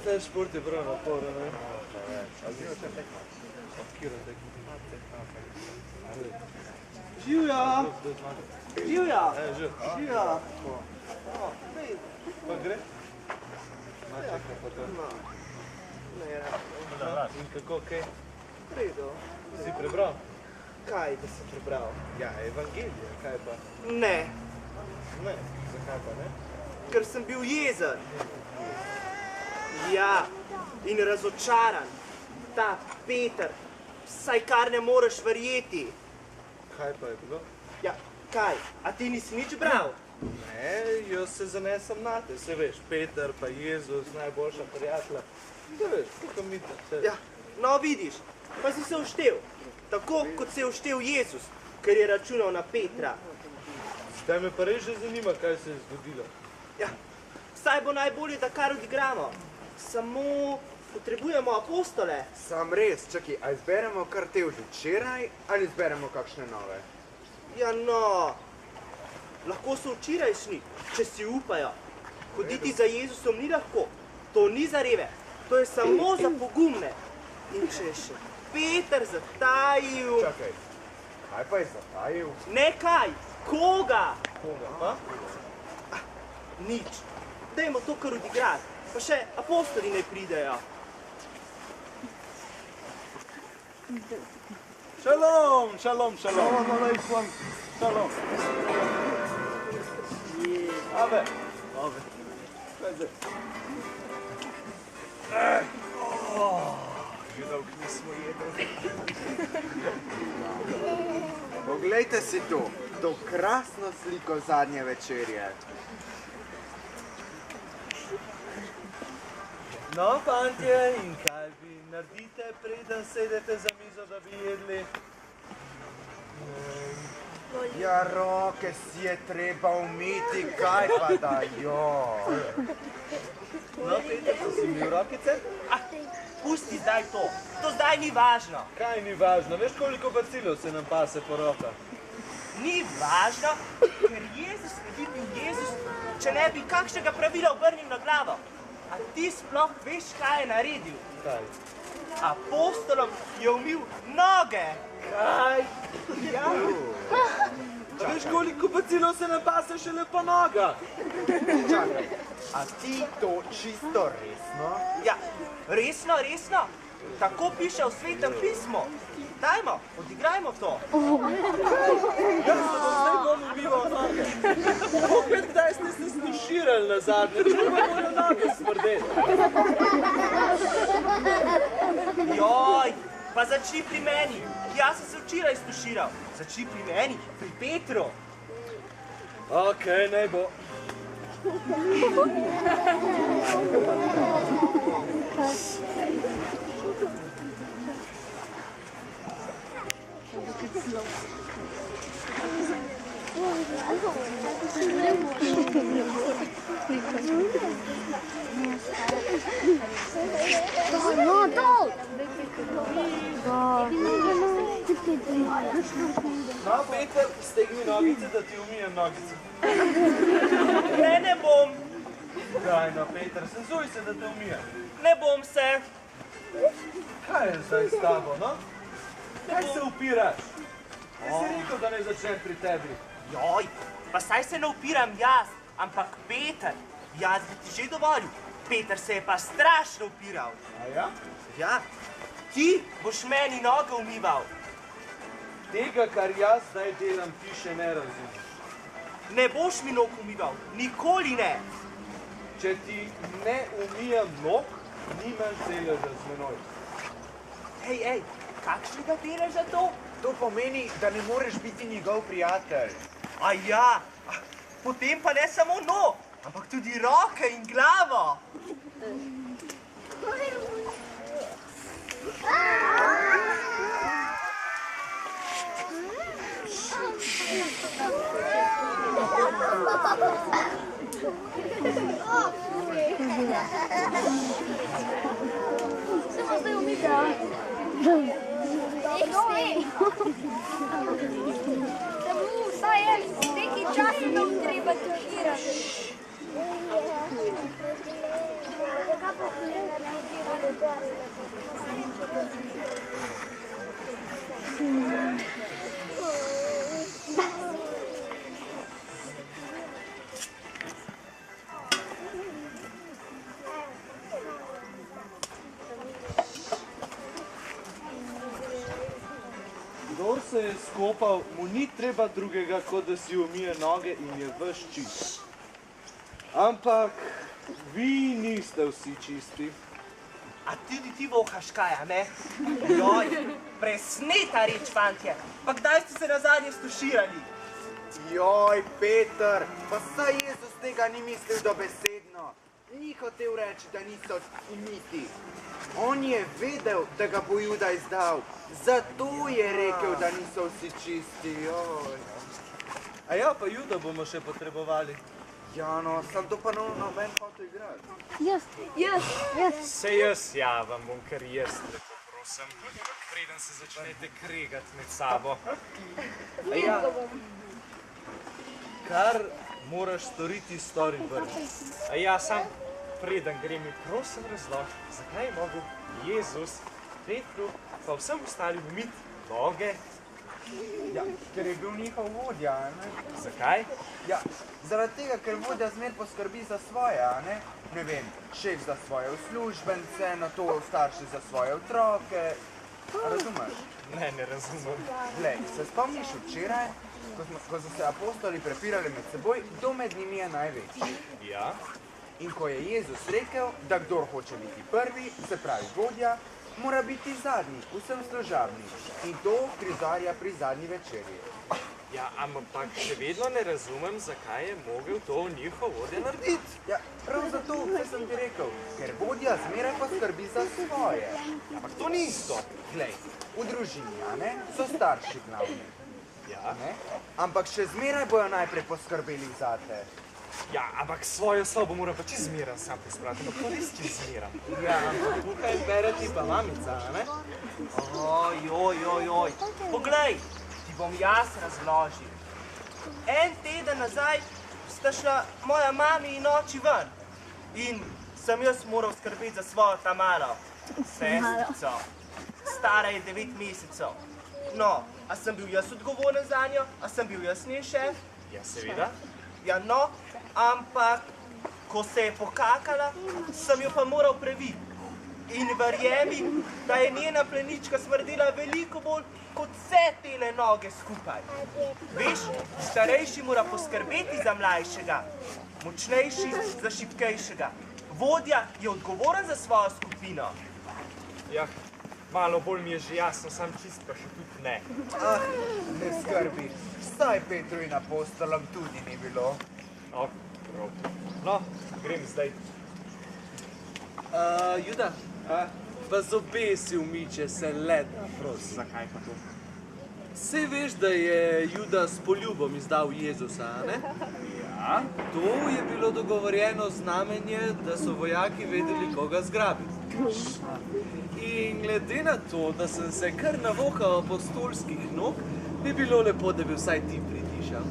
Te šport je prav naporen, ne? A zima če tekma? Kira tekma? Živja! Živja! Živja! Pa gre? Ma čekaj pa to. In kako, kaj? Redo. Si prebral? Kaj, da si prebral? Ja, evangelije, kaj pa? Ne, Ne, zakaj pa ne? ker sem bil jezen. Ja, in razočaran. Ta Peter, saj kar ne moreš verjeti. Kaj pa je bilo? Ja, kaj, a ti nisi nič bral? Ne, jaz se zanesem na te, se veš, Peter pa Jezus, najboljša prijatelja. Se veš, kako mi te, se veš. Ja, no vidiš, pa si se vštel. Tako, kot se je vštel Jezus, ker je računal na Petra. Zdaj me pa res že zanima, kaj se je zgodilo. Ja, saj bo najbolje, da kar odigramo. Samo potrebujemo apostole. Sam res, čakaj, a izberemo kar te že včeraj ali izberemo kakšne nove? Ja no, lahko so včerajšnji, če si upajo. Hoditi za Jezusom ni lahko, to ni za reve, to je samo za pogumne. In če je še Peter zatajil... Čakaj, kaj pa je zatajil? Ne kaj, koga? Koga pa? Nič, dajmo to kar odigrati, pa še apostoli ne pridejo. Šalom, šalom, šalom. Šalom, alejkum. Šalom. Ave. Ove. Kaj zdaj? Že dolgo nismo jedli. Poglejte si to krasno sliko zadnje večerje. No, fantje, in kaj vi naredite, preden sedete za mizo, da bi jedli? Ja, roke si je treba umiti, kaj pa da, jo. No, Peter, so si imel rokice? Pusti zdaj to zdaj ni važno. Kaj ni važno? Veš, koliko bacilov se nam pase po rokah? Ni važno, ker Jezus ne bi bil Jezus, če ne bi kakšnega pravila obrnil na glavo. A ti sploh veš, kaj je naredil? Kaj? Apostolom je umil noge. Kaj? Ja. A veš, koliko bacilov se nam pase šele po nogah? Čakaj, a ti to čisto resno? Ja, resno, resno. Tako piše v Svetem pismu. Dajmo, odigrajmo to. Jaz se bom zdaj bom umival noge. Opet kdaj ste se stuširali nazadnje, če pa mojo noge smrdeti. Joj, pa začni pri meni. Jaz sem se včeraj stuširal. Začni pri meni, pri Petru. Okej, naj bo. No, to! No, Peter, stegni nogice, da ti umijem nogice. Ne bom. Daj, no, Peter, sezuj se, da te umijem. Ne bom se. Kaj je zdaj s tabo, no? Kaj se upiraš? Ti si rekel, da ne začnem pri tebi. Joj, pa saj se ne upiram jaz, ampak Peter. Jaz bi ti že dovolil. Peter se je pa strašno upiral. A ja? Ja, ti boš meni noge umival. Tega, kar jaz zdaj delam, ti še ne razumeš. Ne boš mi nog umival, nikoli ne. Če ti ne umijem nog, nimaš deleža z menoj. Ej, kakšnega deleža to? To pomeni, da ne moreš biti njegov prijatelj. A ja, potem pa ne samo nog, ampak tudi roke in glavo. Samo zdaj umika. Samo vsaj nekaj časa nam treba trenirati. Kdor se je skopal, mu ni treba drugega, kot da si umije noge in je ves čist. Ampak vi niste vsi čisti. A tudi ti vohaš kaj, a ne? Joj, presneta reč, fantje. Pa kdaj ste se nazadnje stuširali? Joj, Peter, pa saj Jezus tega ni mislil dobesedno. Ni hotel reči, da niso umiti. On je vedel, da ga bo Juda izdal. Zato je rekel, da niso vsi čisti, joj. A ja, pa Juda bomo še potrebovali. Ja, no, sam to pa noben hotel igrati. Jaz. Se jaz javam, bom kar jaz lepo prosim, preden se začnete kregati med sabo. A ja, kar moraš storiti, stori prvi. A ja, sam preden grem mi prosim razlož, zakaj je mogel Jezus Petru pa vsem ostalim umiti noge. Ja, ker je bil njihov vodja, ne? Zakaj? Ja, zaradi tega, ker vodja zmer poskrbi za svoje, a ne? Ne vem, šef za svoje uslužbence, nato starši za svoje otroke. Razumeš? Ne razumem. Glej, se spomniš včeraj, ko so se apostoli prepirali med seboj, kdo med njimi je največji? Ja? In ko je Jezus rekel, da kdor hoče biti prvi, se pravi vodja, mora biti zadnji, vsem služabni. In to prizarja pri zadnji večerji. Ja, ampak še vedno ne razumem, zakaj je mogel to njihov vodja narediti. Ja, prav zato, kaj sem ti rekel, ker vodja zmeraj poskrbi za svoje. Ampak to ni isto. Glej, v družini, a ne, so starši glavni, Ja? ne? Ampak še zmeraj bojo najprej poskrbeli zate. Ja, ampak svojo sobo moram pa čez zmeran sam pospraviti, ampak to res čez zmeran. Ja, ampak tukaj bere ti pa mamica, a ne? Ojoj. Poglej, ti bom jaz razložil. En teden nazaj sta šla moja mami in oči ven. In sem jaz moral skrbeti za svojo Tamaro, sestrico. Stara je 9 mesecev. No, a sem bil jaz odgovoren za njo? A sem bil jaz njen šef? Ja, seveda. Ja, no, ampak ko se je pokakala, sem jo pa moral previti. In verjemi, da je njena plenička smrdela veliko bolj kot vse tele noge skupaj. Veš, starejši mora poskrbeti za mlajšega, močnejši za šibkejšega. Vodja je odgovoren za svojo skupino. Ja, malo bolj mi je že jasno, sam čist pa še tudi ne. Ah, ne skrbi, vsaj Petru in apostolom tudi ni bilo. No, prav. No, grem zdaj. Juda, pa zobe si umiče se led, prosim. Zakaj pa to? Saj veš, da je Juda s poljubom izdal Jezusa, a ne? Ja? To je bilo dogovorjeno znamenje, da so vojaki vedeli, koga zgrabiti. In glede na to, da sem se kar navohal apostolskih nog, bi bilo lepo, da bi vsaj ti pritišal.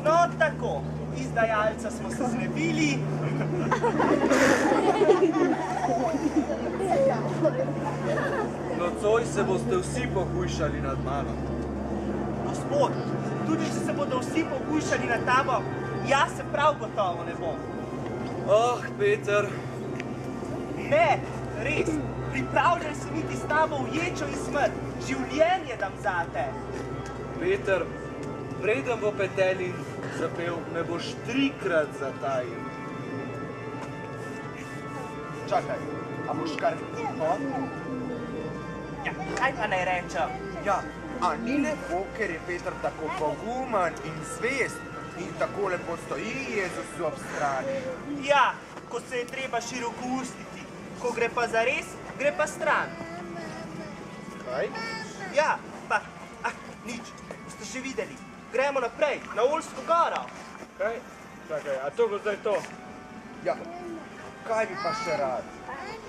No tako, izdajalca smo se znebili. Nocoj se boste vsi pohujšali nad mano. Gospod, tudi če se bodo vsi pohujšali na tabo, jaz se prav gotovo ne bom. Oh, Peter, Ne, res, pripravljen sem iti s tabo v ječo in smrt, življenje dam zate. Peter, preden bo Petelin zapel, me boš 3-krat zatajil. Čakaj, a boš kar tiho? Ja, kaj pa naj rečem? Ja, a ni lepo, ker je Peter tako poguman in zvest in tako lepo stoji Jezusu ob strani. Ja, ko se je treba široko ustiti, ko gre pa zares, gre pa stran. Kaj? Ja, pa, nič, boste že videli. Gremo naprej, na Oljsko goro. Kaj? Čakaj, a to bo zdaj to? Ja, kaj bi pa še rad?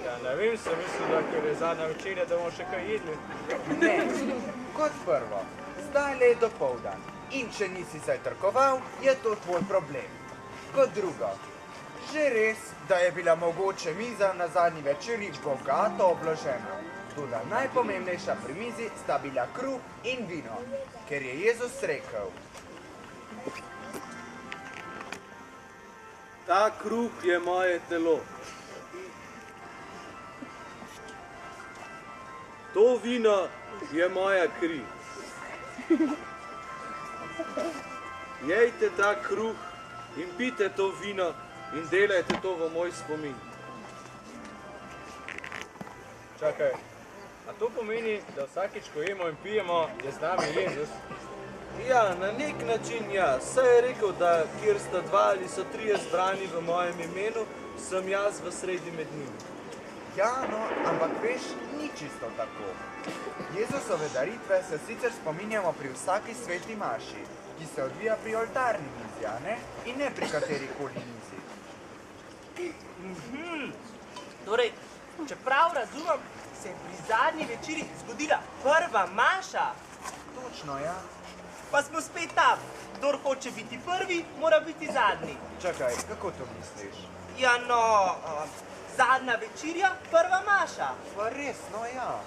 Ja, ne vem, sem mislil, da ker je zadnja večerja, da bomo še kaj jedli. Ne, kot prvo, zdaj je dopoldan in če nisi zajtrkoval, je to tvoj problem. Kot drugo, že res, da je bila mogoče miza na zadnji večeri bogato obložena. Toda najpomembnejša pri mizi sta bila kruh in vino, ker je Jezus rekel: Ta kruh je moje telo. To vino je moja kri. Jejte ta kruh in pite to vino in delajte to v moj spomin. Čakaj, a to pomeni, da vsakič, ko jemo in pijemo, je z nami Jezus? Ja, na nek način ja. Saj je rekel, da kjer sta dva ali so trije zbrani v mojem imenu, sem jaz v sredi med njimi. Ja, no, ampak veš, ni čisto tako. Jezusove daritve se sicer spominjamo pri vsaki sveti maši, ki se odvija pri oltarni mizi, a ne? In ne pri katerikoli mizi. Torej, čeprav razumem, se je pri zadnji večeri zgodila prva maša. Točno, ja. Pa smo spet tam. Kdor hoče biti prvi, mora biti zadnji. Čakaj, kako to misliš? Ja, no, zadnja večerja, prva maša. Pa res, no ja.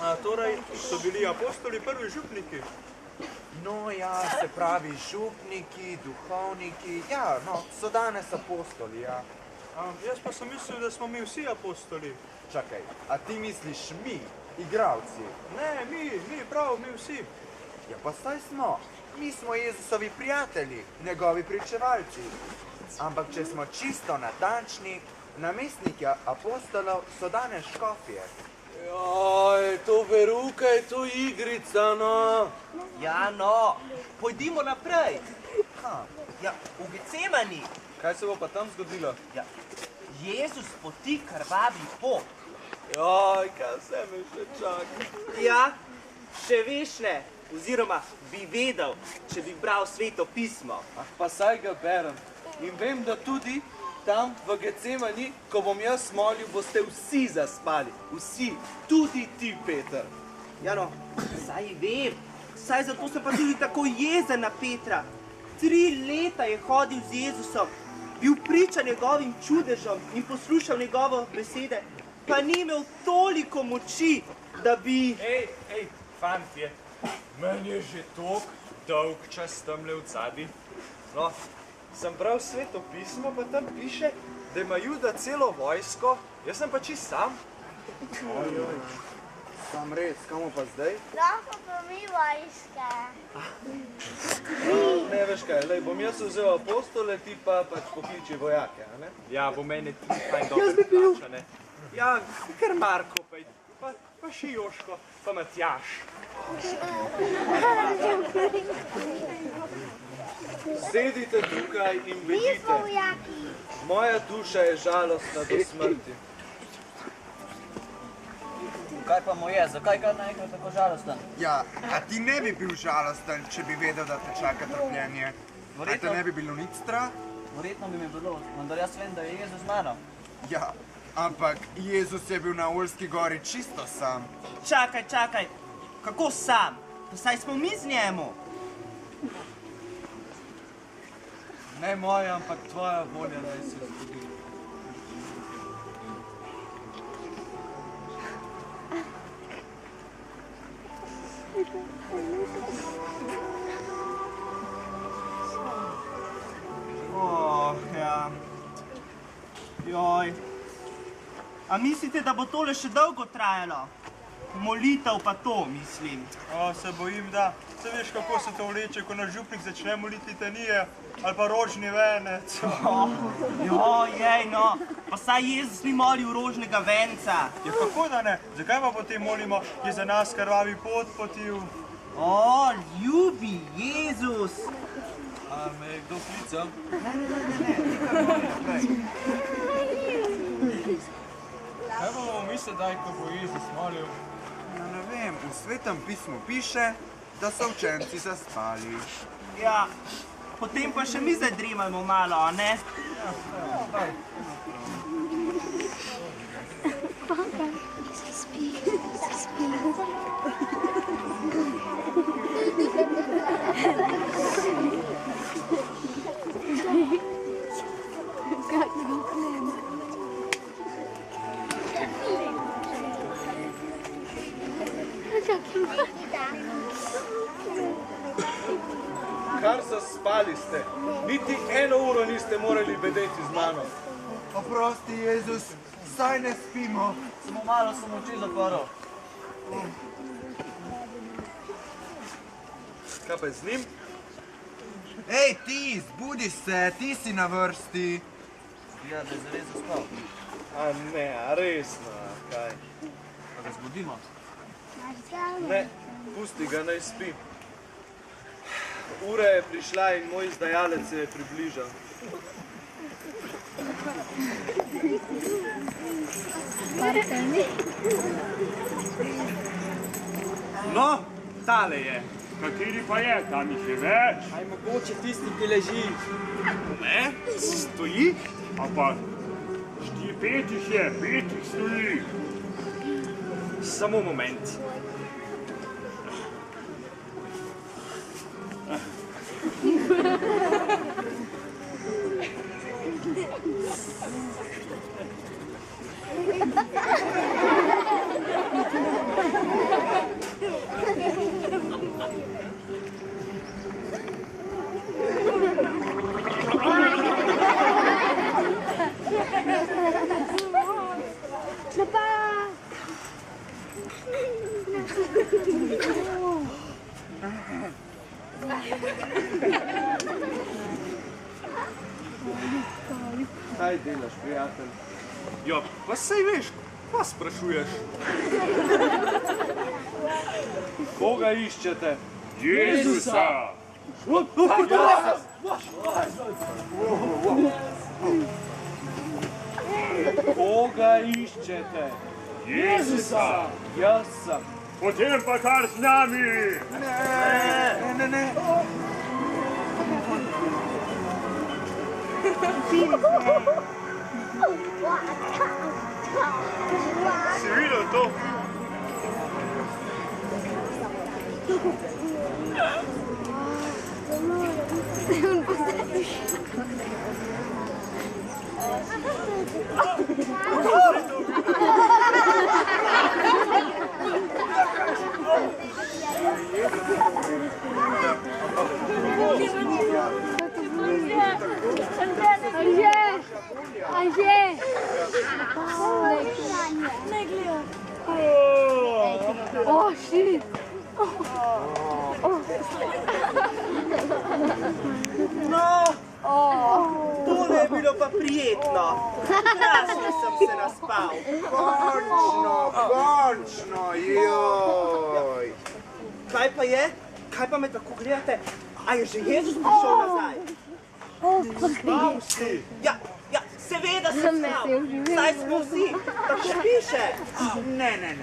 A torej so bili apostoli prvi župniki? No ja, se pravi župniki, duhovniki, ja, no, so danes apostoli, ja. Jaz pa sem mislil, da smo mi vsi apostoli. Čakaj, a ti misliš mi, igravci? Ne, prav, mi vsi. Ja, pa saj smo. Mi smo Jezusovi prijatelji, njegovi pričevalci. Ampak če smo čisto natančni, namestniki apostolov so danes škofje. Joj, to veruka je to igrica, no. Ja, no, pojdimo naprej. Kam? Ja, v Gecemani. Kaj se bo pa tam zgodilo? Ja, Jezus poti krvavi pot. Joj, kaj se me še čaka? Ja, še veš ne, oziroma bi vedel, če bi bral Sveto pismo. Ah, pa saj ga berem. In vem, da tudi tam v Gecemani, ko bom jaz molil, boste vsi zaspali. Vsi, tudi ti, Peter. Ja, no, saj vem. Saj zato sem pa tudi tako jezen na Petra. 3 leta je hodil z Jezusom, bil priča njegovim čudežom in poslušal njegovo besede, pa ni imel toliko moči, da bi... Ej, fantje, meni je že toliko dolg čas tamle v zadnji. No, sem bral Sveto pismo, pa tam piše, da ima Juda celo vojsko, jaz sem pa čist sam. Sam res, kamo pa zdaj? Lahko pa mi vojske. Ne veš kaj, lej, bom jaz vzel apostole, ti pa pač pokliči vojake, a ne? Ja, bo meni ti fajn dobro plačane. Ja, kar Marko, pa še Joško, pa Matjaž. Sedite tukaj in Mi smo bedite. vojaki. Moja duša je žalostna do smrti. Kaj pa mu je? Zakaj ga naenkrat tako žalosten? Ja, a ti ne bi bil žalosten, če bi vedel, da te čaka trpljenje? A te ne bi bilo nič strah? Verjetno bi mi bilo, vendar jaz vem, da je Jezus z mano. Ja, ampak Jezus je bil na Oljski gori čisto sam. Čakaj, kako sam? Pa saj smo mi z njemu. Ne moja, ampak tvoja volja naj se zgodi. Ja. Joj. A mislite, da bo tole še dolgo trajalo? Molitev pa to, mislim. Se bojim, da. Se veš, kako se to vleče, ko naš župnik začne moliti litanije ali pa rožni venec. Joj, no. Pa saj Jezus ni molil rožnega venca. Ja, kako da ne? Zakaj pa potem molimo, ki je za nas krvavi pot potil? O, ljubi Jezus. A me je kdo klical? Kaj bomo mi sedaj, ko bo Jezus molil? Ja, ne vem, v Svetem pismu piše, da so učenci zaspali. Ja, potem pa še mi zdaj dremajmo malo, a ne? Kar zaspali ste. Niti eno uro niste morali bedeti z mano. Oprosti, Jezus, saj ne spimo. Samo malo sem oči zaprl. Kaj pa je z njim? Ej, ti, zbudi se, ti si na vrsti. Ja, da je zares zaspal. A ne, a resno, a kaj? Pa ga zbudimo. Ne, pusti ga, naj spi. Ura je prišla in moj izdajalec se je približal. No, tale je. Kateri pa je, tam jih je več? Aj mogoče tisti, ki leži. Ne, stoji. Ampak, pet jih je, 5 jih stoji. Samo moment. Kaj delaš, prijatelj? Ja, pa saj veš, pa sprašuješ. Koga iščete? Jezusa! Koga iščete? Jezusa! Jaz sem. Potem pa kar z nami! Ne. Si videl to? Oh, shit. No, tole je bilo pa prijetno. Krasno sem se naspal. Končno, joj. Kaj pa je? Kaj pa me tako gledate? A je že Jezus prišel nazaj? Spal si. Ja, seveda sem spal. Saj smo vsi. Tako piše. Ne.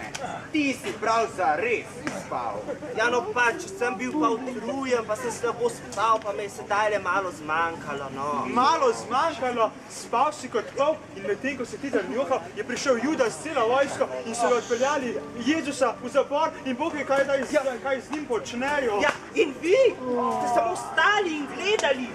Ti si prav zares spal. Ja, no pač, sem bil pa utrujen, pa sem slabo spal, pa me je sedaj le malo zmanjkalo, no. Malo zmanjkalo, spal si kot kol in medtem, ko si ti zanjuhal, je prišel Judas s celo vojsko in so ga odpeljali Jezusa v zapor in Bog je kaj z njim počnejo. Ja, in vi ste samo stali in gledali.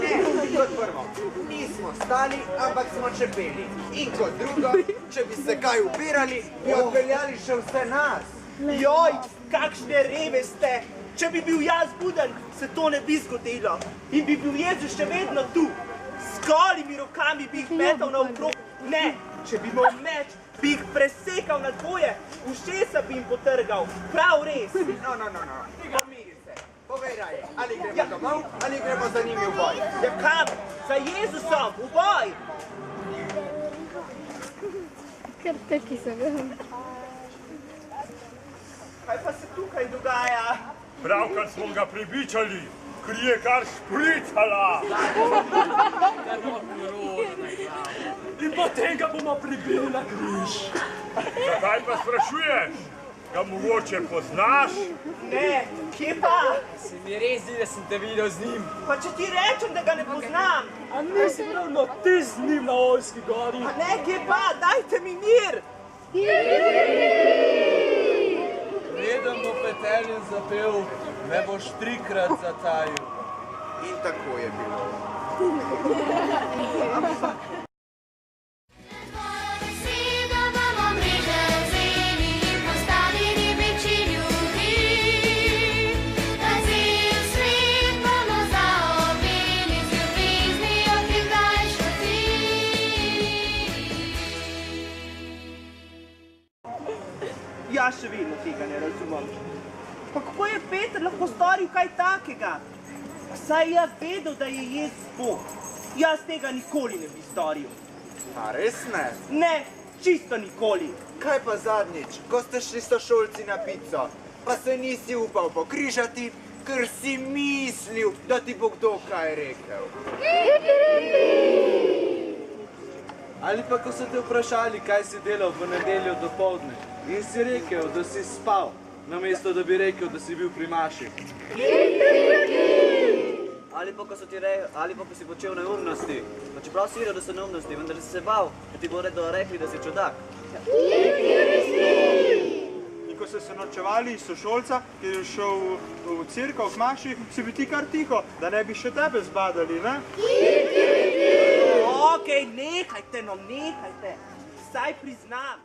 Ne, kot prvo, nismo stali, ampak smo čepeli. In kot drugo, če bi se kaj upirali, bi odpeljali še vse nas. Joj, kakšne reve ste. Če bi bil jaz buden, se to ne bi zgodilo. In bi bil Jezus še vedno tu. S golimi rokami bi jih metal naokrog. Ne, če bi imel meč, bi jih presekal na dvoje. Ušesa bi jim potrgal. Prav res. No. Pomiri se. Povej raje, ali gremo domov, ali gremo za njimi v boj. Ja kam? Za Jezusom, v boj. Kar taki so bili. Kaj pa se tukaj dogaja? Pravkar smo ga prebičali, kri je kar špricala. In potem ga bomo pribili na križ. Zakaj pa sprašuješ? Ga mogoče poznaš? Ne, kje pa? Se mi res zdi, da sem te videl z njim. Pa če ti rečem, da ga ne poznam. A nisi ravno ti z njim na Oljski gori? A ne, kje pa? Dajte mi mir. Preden bo Petelin zapel, me boš 3-krat zatajil. In tako je bilo. Jaz še vedno tega ne razumem. Pa kako je Peter lahko storil kaj takega? Pa saj je vedel, da je Jezus Bog. Jaz tega nikoli ne bi storil. A res ne? Ne, čisto nikoli. Kaj pa zadnjič, ko ste šli sošolci na pico, pa se nisi upal pokrižati, ker si mislil, da ti bo kdo kaj rekel. Ali pa ko so te vprašali, kaj si delal v nedeljo dopoldne in si rekel, da si spal, namesto da bi rekel, da si bil pri maši. Ali pa ko si počel neumnosti. Pa čeprav si videl, da so neumnosti, vendar si se bal, da ti bodo rekli, da si čudak. In ko so se norčevali iz sošolca, ki je šel v cerkev k maši, si bi ti kar tiho, da ne bi še tebe zbadali, ne? Okej, nehajte, no nehajte. Saj priznam,